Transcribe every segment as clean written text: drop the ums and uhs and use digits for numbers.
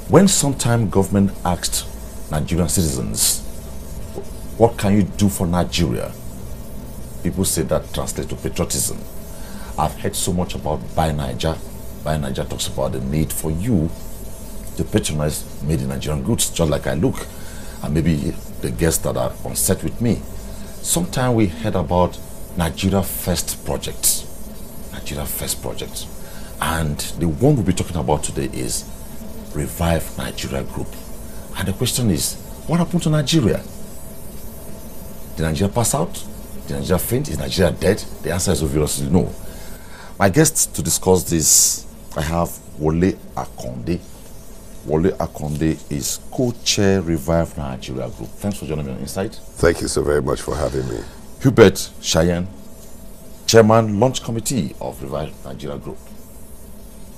When sometime government asked Nigerian citizens, what can you do for Nigeria? People say that translates to patriotism. I've heard so much about Buy Niger. Buy Niger talks about the need for you to patronize made in Nigerian goods, just like I look, and maybe the guests that are on set with me. Sometime we heard about Nigeria First projects. Nigeria First projects. And the one we'll be talking about today is Revive Nigeria Group. And the question is, what happened to Nigeria? Did Nigeria pass out? Did Nigeria faint? Is Nigeria dead? The answer is obviously no. My guests to discuss this, I have Wole Akonde. Wole Akonde is co-chair Revive Nigeria Group. Thanks for joining me on Insight. Thank you so very much for having me. Hubert Cheyenne, chairman launch committee of Revive Nigeria Group.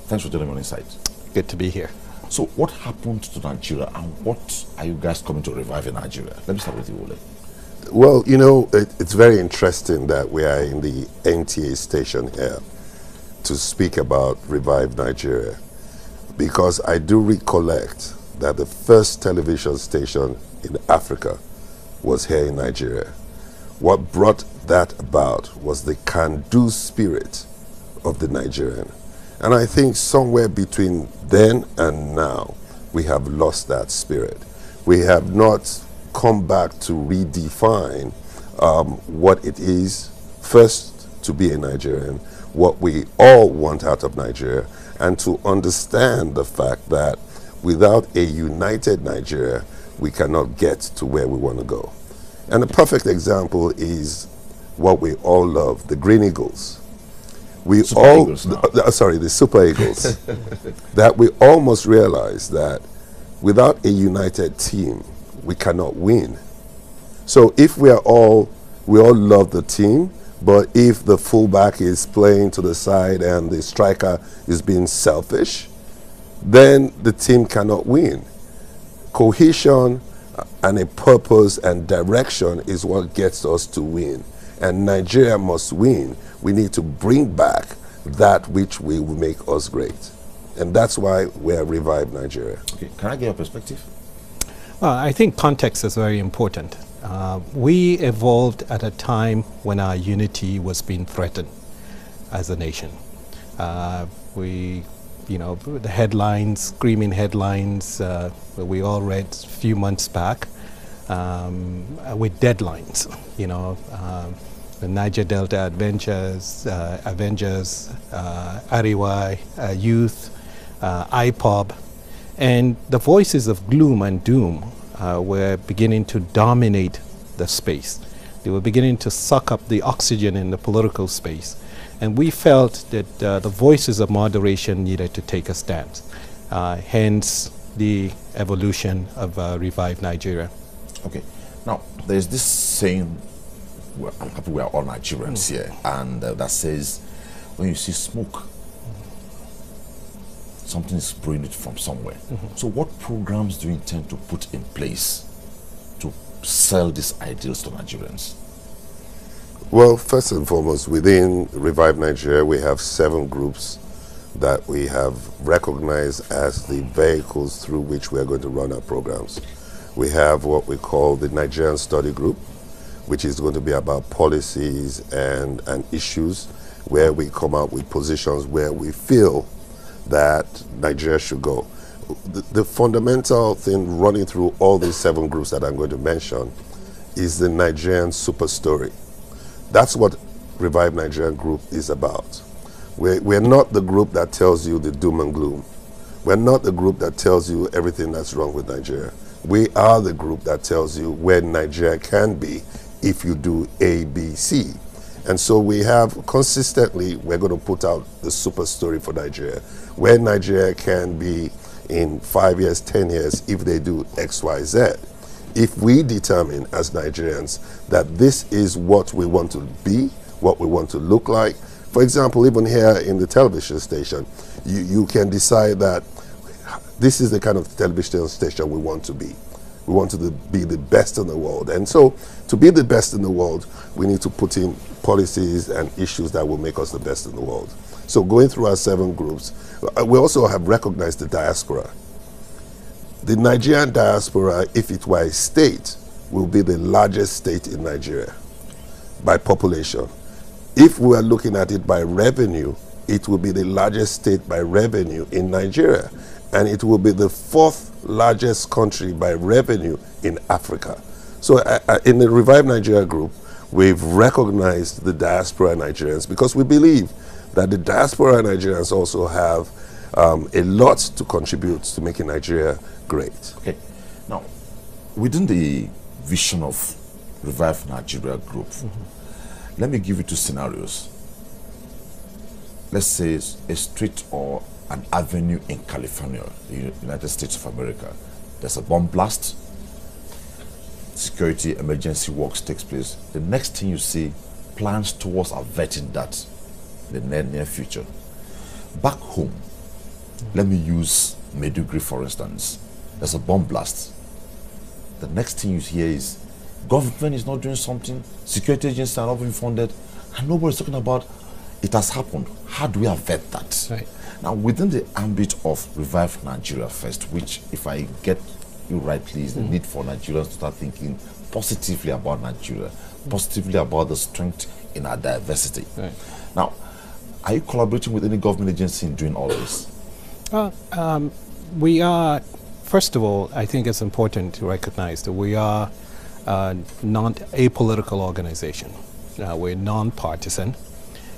Thanks for joining me on Insight. Good to be here. So what happened to Nigeria and what are you guys coming to revive in Nigeria? Let me start with you, Wole. Well, you know, it's very interesting that we are in the NTA station here to speak about Revive Nigeria, because I do recollect that the first television station in Africa was here in Nigeria. What brought that about was the can-do spirit of the Nigerian. And I think somewhere between then and now, we have lost that spirit. We have not come back to redefine what it is, first, to be a Nigerian, what we all want out of Nigeria, and to understand the fact that without a united Nigeria, we cannot get to where we want to go. And a perfect example is what we all love, the Green Eagles. We Super all, Eagles now. the Super Eagles, that we almost realize that without a united team, we cannot win. So if we all love the team, but if the fullback is playing to the side and the striker is being selfish, then the team cannot win. Cohesion and a purpose and direction is what gets us to win. And Nigeria must win. We need to bring back that which will make us great. And that's why we are Revive Nigeria. Okay, can I get your perspective? Well, I think context is very important. We evolved at a time when our unity was being threatened as a nation. The headlines, screaming headlines, we all read a few months back with deadlines, the Niger Delta Avengers, Ariwa, Youth, IPOB, and the voices of gloom and doom were beginning to dominate the space. They were beginning to suck up the oxygen in the political space. And we felt that the voices of moderation needed to take a stance. Hence the evolution of Revive Nigeria. Okay, now there's this saying, well, I'm happy we are all Nigerians here, and that says, when you see smoke, something is spraying it from somewhere. So what programs do you intend to put in place to sell these ideals to Nigerians? Well, first and foremost, within Revive Nigeria, we have 7 groups that we have recognized as the vehicles through which we are going to run our programs. We have what we call the Nigerian Study Group, which is going to be about policies and issues, where we come out with positions where we feel that Nigeria should go. The fundamental thing running through all these 7 groups that I'm going to mention is the Nigerian super story. That's what Revive Nigerian Group is about. We're not the group that tells you the doom and gloom. We're not the group that tells you everything that's wrong with Nigeria. We are the group that tells you where Nigeria can be if you do A, B, C. And so we have consistently, we're going to put out the super story for Nigeria, where Nigeria can be in 5 years, 10 years, if they do X, Y, Z. If we determine as Nigerians that this is what we want to be, what we want to look like, for example, even here in the television station, you can decide that this is the kind of television station we want to be. We want to be the best in the world. And so to be the best in the world, we need to put in policies and issues that will make us the best in the world. So going through our 7 groups, we also have recognized the diaspora. The Nigerian diaspora, if it were a state, will be the largest state in Nigeria by population. If we are looking at it by revenue, it will be the largest state by revenue in Nigeria, and it will be the 4th largest country by revenue in Africa. So in the Revive Nigeria group, we've recognized the diaspora Nigerians because we believe that the diaspora Nigerians also have a lot to contribute to making Nigeria great. Okay. Now, within the vision of Revive Nigeria group, let me give you 2 scenarios. Let's say a street or an avenue in California, the United States of America. There's a bomb blast, security emergency works takes place. The next thing you see, plans towards averting that in the near future. Back home, let me use Maiduguri for instance. There's a bomb blast. The next thing you hear is government is not doing something, security agencies are not being funded, and nobody's talking about it has happened. How do we avert that? Right. Now, within the ambit of Revive Nigeria First, which, if I get you rightly, is the need for Nigerians to start thinking positively about Nigeria, positively about the strength in our diversity. Right. Now, are you collaborating with any government agency in doing all this? We are, first of all, I think it's important to recognize that we are not a political organization. We're non-partisan,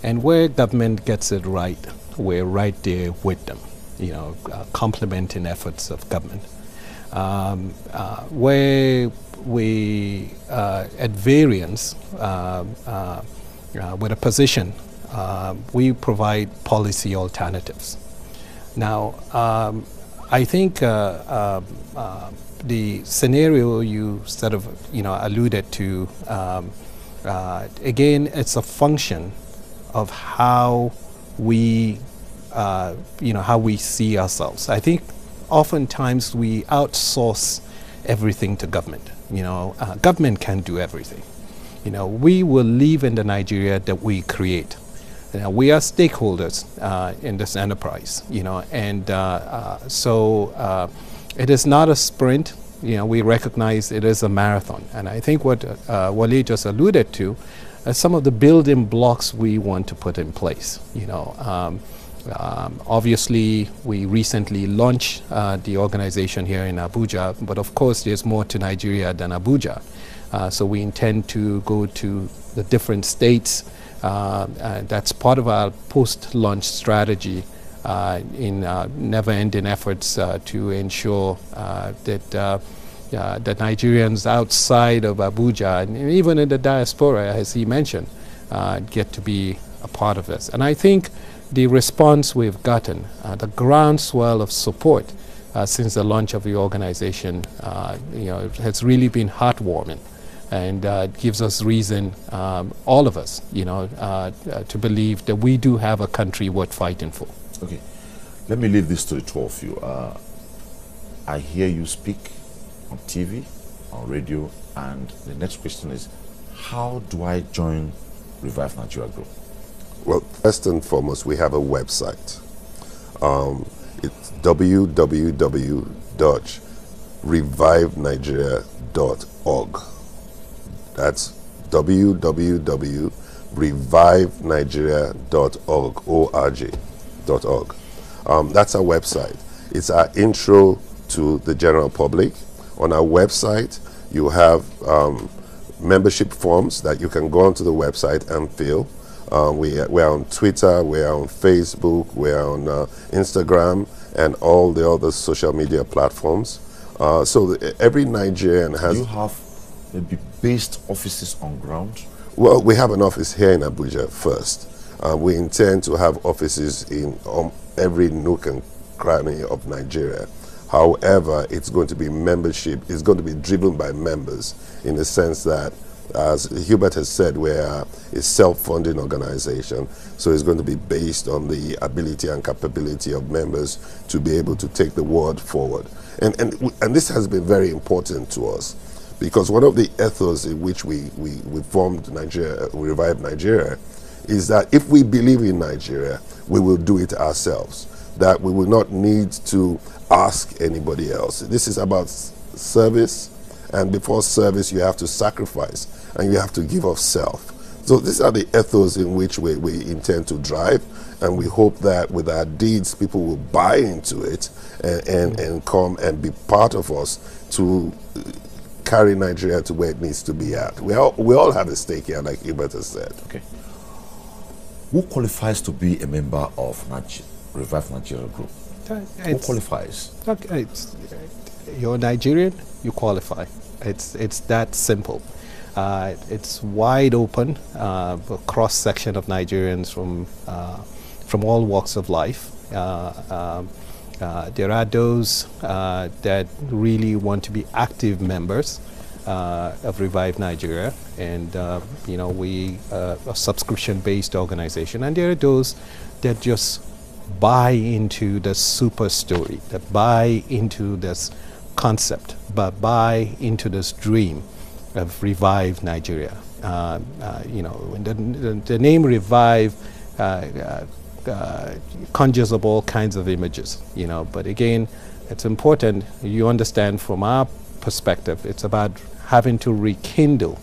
and where government gets it right, we're right there with them, complementing efforts of government. Where we at variance with a position, we provide policy alternatives. Now, I think the scenario you sort of alluded to, again, it's a function of how we how we see ourselves. I think oftentimes we outsource everything to government. Government can't do everything. We will live in the Nigeria that we create. We are stakeholders in this enterprise, and so it is not a sprint. We recognize it is a marathon, and I think what Wale just alluded to are some of the building blocks we want to put in place. Obviously, we recently launched the organization here in Abuja, but of course there's more to Nigeria than Abuja. So we intend to go to the different states. That's part of our post-launch strategy in never-ending efforts to ensure that Nigerians outside of Abuja, and even in the diaspora, as he mentioned, get to be a part of this. And I think the response we've gotten, the groundswell of support since the launch of the organization, has really been heartwarming, and gives us reason, all of us, to believe that we do have a country worth fighting for. Okay, let me leave this to the 2 of you. I hear you speak on TV, on radio, and the next question is, how do I join Revive Nigeria Group? Well, first and foremost, we have a website. It's www.revivenigeria.org. That's www.revivenigeria.org. That's our website. It's our intro to the general public. On our website, you have membership forms that you can go onto the website and fill. We're on Twitter, we're on Facebook, we're on Instagram, and all the other social media platforms. So every Nigerian has... Do you have maybe based offices on ground? Well, we have an office here in Abuja first. We intend to have offices in every nook and cranny of Nigeria. However, it's going to be membership, it's going to be driven by members, in the sense that, as Hubert has said, we're a self-funding organization, so it's going to be based on the ability and capability of members to be able to take the word forward. And this has been very important to us, because one of the ethos in which we formed Nigeria, we revived Nigeria, is that if we believe in Nigeria, we will do it ourselves. that we will not need to ask anybody else. This is about service, and before service you have to sacrifice and you have to give of self. So these are the ethos in which we intend to drive, and we hope that with our deeds people will buy into it and come and be part of us to carry Nigeria to where it needs to be at. We all have a stake here, like Hubert has said. Okay. Who qualifies to be a member of Revive Nigeria Group? Who qualifies? Okay, you're Nigerian, you qualify. It's that simple. It's wide open, a cross section of Nigerians from all walks of life. There are those that really want to be active members of Revive Nigeria, and we a subscription-based organization, and there are those that just buy into the super story, that buy into this concept, but buy into this dream of Revive Nigeria. The name Revive conjures up all kinds of images, but again, it's important you understand from our perspective, it's about having to rekindle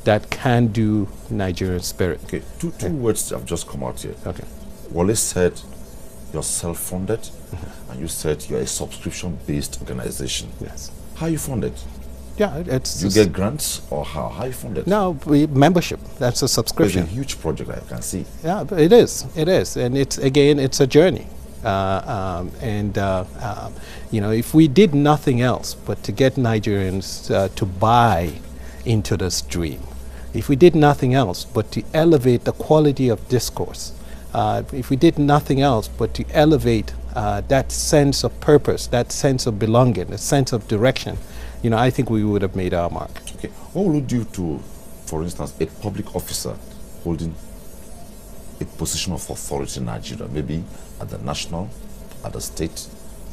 that can-do Nigerian spirit. Okay, two words have just come out here. Okay. Wallace said you're self-funded, and you said you're a subscription-based organization. Yes. How are you funded? Yeah, it's... Do you get grants, or how? How are you funded? No, membership. That's a subscription. It's a huge project, I can see. Yeah, but it is. And it's a journey. If we did nothing else but to get Nigerians to buy into this dream, if we did nothing else but to elevate the quality of discourse, if we did nothing else but to elevate that sense of purpose, that sense of belonging, that sense of direction, I think we would have made our mark. Okay. What will you do to, for instance, a public officer holding a position of authority in Nigeria, maybe at the national, at the state,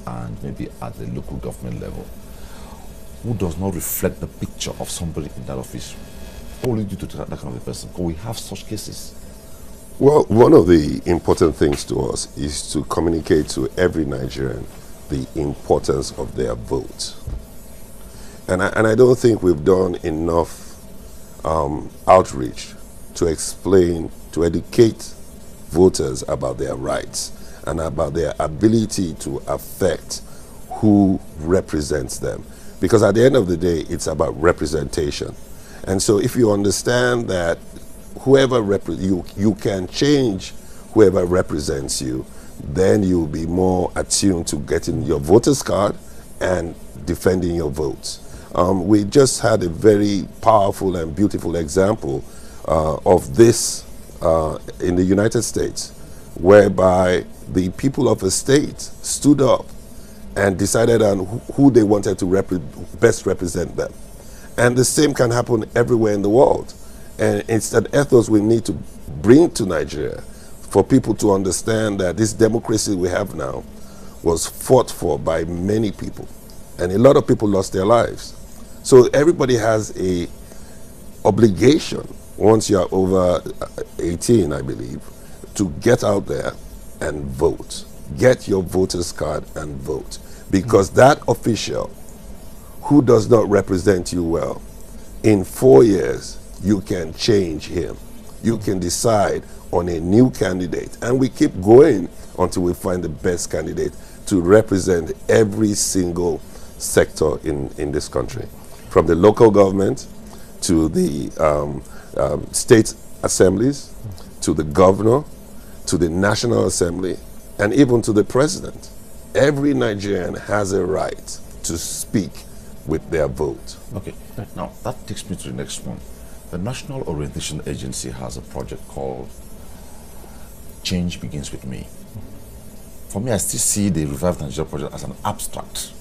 and maybe at the local government level, who does not reflect the picture of somebody in that office? What will you do to that kind of a person? Because we have such cases. Well, one of the important things to us is to communicate to every Nigerian the importance of their vote. And I don't think we've done enough outreach to explain, to educate voters about their rights and about their ability to affect who represents them. Because at the end of the day, it's about representation. And so if you understand that whoever you can change whoever represents you, then you'll be more attuned to getting your voter's card and defending your votes. We just had a very powerful and beautiful example of this in the United States, whereby the people of a state stood up and decided on who they wanted to best represent them. And the same can happen everywhere in the world. And it's that ethos we need to bring to Nigeria for people to understand that this democracy we have now was fought for by many people. And a lot of people lost their lives. So everybody has a obligation, once you're over 18, I believe, to get out there and vote. Get your voter's card and vote. Because that official who does not represent you well, in 4 years, you can change him. You can decide on a new candidate. And we keep going until we find the best candidate to represent every single sector in this country. From the local government to the state assemblies, to the governor, to the National Assembly, and even to the president. Every Nigerian has a right to speak with their vote. Okay, now that takes me to the next one. The National Orientation Agency has a project called Change Begins With Me. For me, I still see the Revive Nigeria project as an abstract.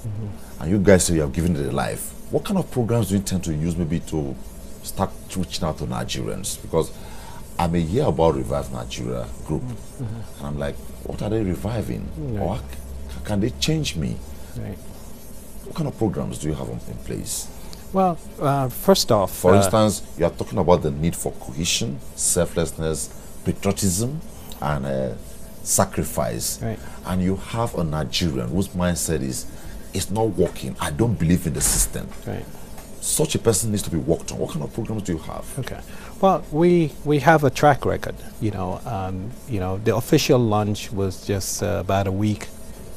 And you guys say you have given it a life. What kind of programs do you intend to use maybe to start reaching out to Nigerians? Because I may hear about Revive Nigeria group, and I'm like, what are they reviving? Right. Or can they change me? Right. What kind of programs do you have in place? Well, first off... For instance, you are talking about the need for cohesion, selflessness, patriotism, and sacrifice, Right. and you have a Nigerian whose mindset is, it's not working, I don't believe in the system. Right. Such a person needs to be worked on. What kind of programs do you have? Okay. Well, we have a track record. You know, the official launch was just about a week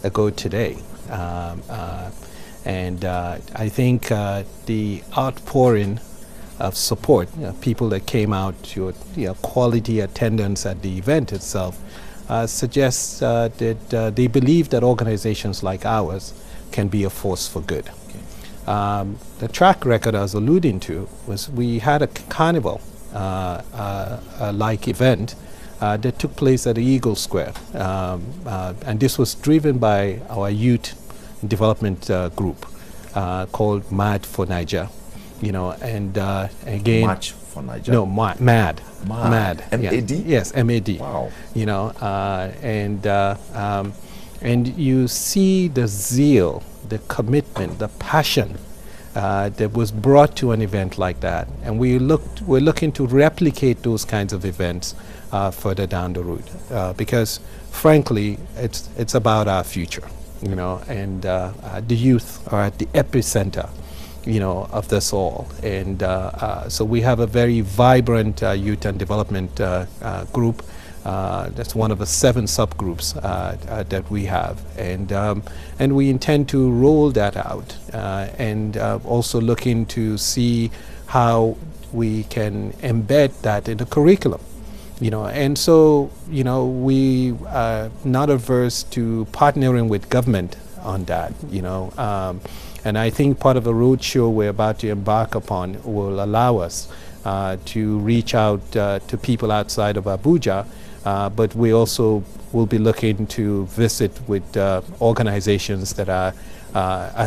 ago today, and I think the outpouring of support, people that came out to quality attendance at the event itself, suggests that they believe that organizations like ours can be a force for good. The track record I was alluding to was we had a carnival like event that took place at the Eagle Square, and this was driven by our youth development group called Mad for Niger. You know, and again, March for Niger. No, MAD. MAD. M-A-D? Yeah. Yes, M-A-D. Wow. You know, and you see the zeal, the commitment, the passion that was brought to an event like that, and we're looking to replicate those kinds of events further down the road, because frankly, it's about our future, you know, and the youth are at the epicenter, you know, of this all, and so we have a very vibrant youth and development group. That's one of the 7 subgroups that we have, and we intend to roll that out, and also looking to see how we can embed that in the curriculum, you know. And so, you know, we are not averse to partnering with government on that, you know. And I think part of the roadshow we're about to embark upon will allow us to reach out to people outside of Abuja. But we also will be looking to visit with organizations that are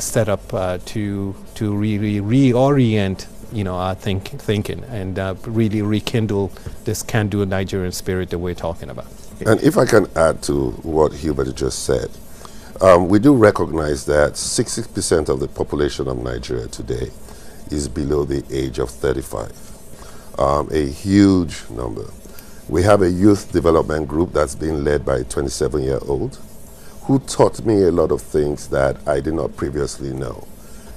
set up to really reorient, you know, our thinking and really rekindle this can-do Nigerian spirit that we're talking about. And if I can add to what Hubert just said, we do recognize that 60% of the population of Nigeria today is below the age of 35, a huge number. We have a youth development group that's being led by a 27-year-old who taught me a lot of things that I did not previously know.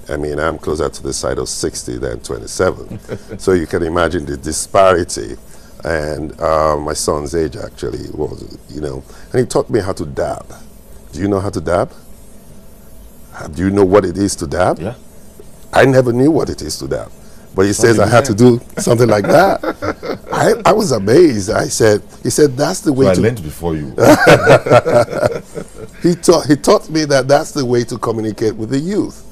I mean, I'm closer to the side of 60 than 27. So you can imagine the disparity. And my son's age actually was, you know, and he taught me how to dab. Do you know how to dab? Do you know what it is to dab? Yeah. I never knew what it is to dab. But he says I had to do something like that. I was amazed. He said that's the way so to. I learned before you. He taught me that that's the way to communicate with the youth.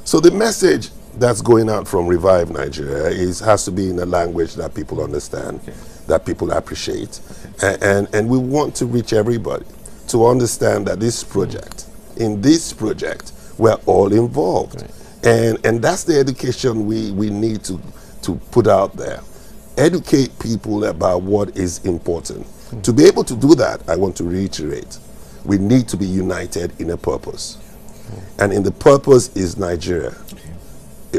So the message that's going out from Revive Nigeria has to be in a language that people understand, that people appreciate, and we want to reach everybody to understand that this project, in this project, we're all involved. Right. And that's the education we need to put out there. Educate people about what is important. To be able to do that, I want to reiterate, we need to be united in a purpose. And in the purpose is Nigeria.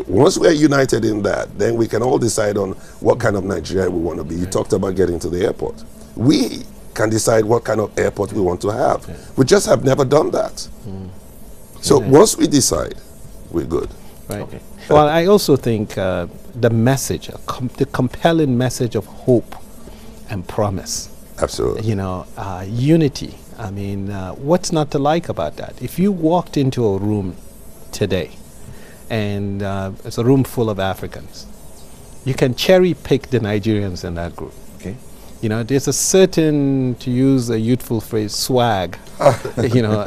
Once we're united in that, then we can all decide on what kind of Nigeria we want to be. You talked about getting to the airport. We can decide what kind of airport we want to have. We just have never done that. So once we decide, we're good. Right. Okay. Well, I also think the message, the compelling message of hope and promise. Absolutely. You know, unity. I mean, what's not to like about that? If you walked into a room today and it's a room full of Africans, you can cherry pick the Nigerians in that group. Okay. You know, there's a certain, to use a youthful phrase, swag, you know,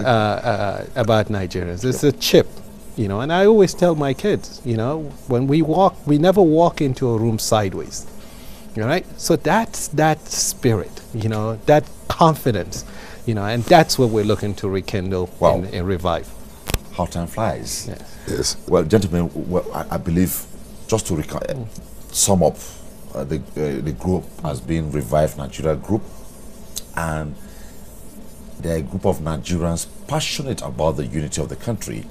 about Nigerians. It's a chip. You know, and I always tell my kids, you know, when we walk, we never walk into a room sideways. All right? So that's that spirit, you know, that confidence, you know, and that's what we're looking to rekindle and revive. How time flies. Yes. Well, gentlemen, I believe, just to sum up, the group has been Revive Nigeria Group, and they're a group of Nigerians passionate about the unity of the country,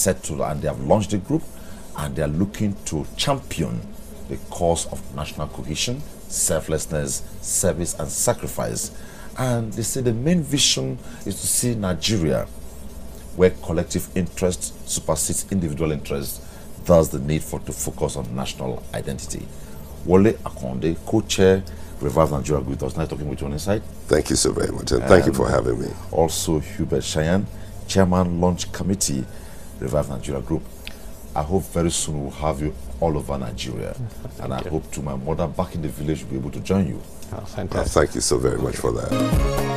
and they have launched a group, and they are looking to champion the cause of national cohesion, selflessness, service, and sacrifice. And they say the main vision is to see Nigeria where collective interest supersedes individual interest, thus the need to focus on national identity. Wole Akonde, co-chair, Revive Nigeria Group, was nice talking with you on Inside. Thank you so very much, and thank you for having me. Also, Hubert Cheyenne, Chairman, Launch Committee, Revive Nigeria Group. I hope very soon we'll have you all over Nigeria. And I hope to my mother back in the village will be able to join you. Oh, fantastic. Thank you so very much for that.